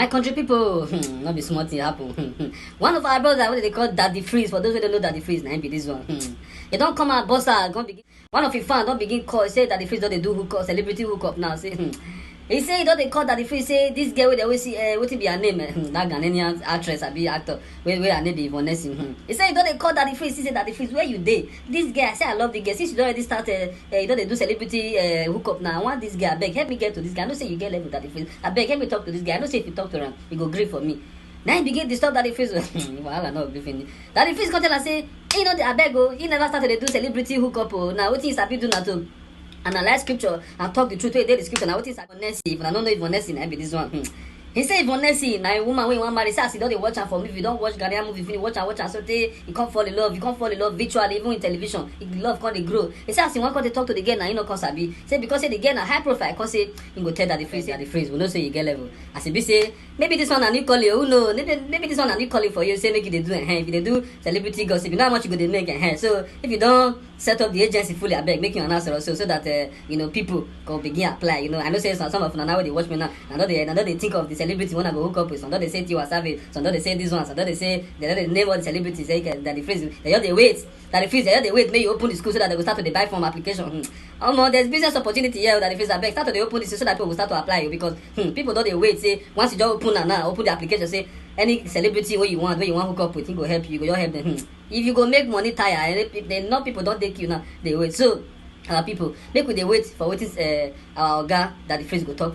My country people, not be smart thing happen. One of our brothers, what they call Daddy Freeze. For those who don't know Daddy Freeze, now be this one. You don't come out, boss out, begin. One of your fans don't begin call. Say Daddy Freeze, don't they do hookup, celebrity hookup now? Say, he say don't they call Daddy Freeze? Say this girl, they always see, what be her name? That Ghanian actress, I be actor. Where her name be Yvonne Nelson. He say don't they call Daddy Freeze? He say Daddy Freeze, where you dey? This girl, I say I love the girl. Since you don't already start, you don't they do celebrity hookup now. I want this girl. I beg, help me get to this guy. I know say you get level Daddy Freeze. I beg, help me talk to this guy. I know say if you talk to him, he go gree for me. Now he begin disturb Daddy Freeze. Wahala no gree finish. Daddy Freeze come tell her say, you know, I beg, he never started to do celebrity hookup. Now what things happy do now to analyze scripture and talk the truth. Wey dey the scripture. Now what things Yvonne Nelson? If I don't know Yvonne Nelson, I be this one. He say Yvonne Nelson, now a woman wey wan marry, say as you don't watch am for movie, if you don't watch Ghanian movie, finish watch am, so you can't fall in love. You can't fall in love virtually, even in television. Love can't dey grow. He say as you want to talk to the girl, now you know come sabi. Say because say the girl na high profile, cause say you go tell Daddy Freeze, Daddy Freeze. We know say you get level. As he be say maybe this one a new calling. Who know? Maybe this one a new calling for you. Say make you dey do if you dey do celebrity gossip, you know how much you go dey make So if you don't set up the agency fully, I beg make you an answer also so that people can begin apply. I know say some of now they watch me now. I know they think of the celebrity when I go hook up with. Some they say Tiwa Savage, some they say this one, some they say they name all the celebrities. Say that the Freeze, they wait. That the Freeze, they wait. May you open the school so that they will start to buy form application. There's business opportunity here that the Freeze. I beg start to open this so that people will start to apply because people don't they wait. Say once you just open and now open the application, say any celebrity where you want hook up with, he go help you. Go help them. If you go make money tire, then not people don't take you now. They wait. So people make we they wait for what is our guy that the Freeze go talk.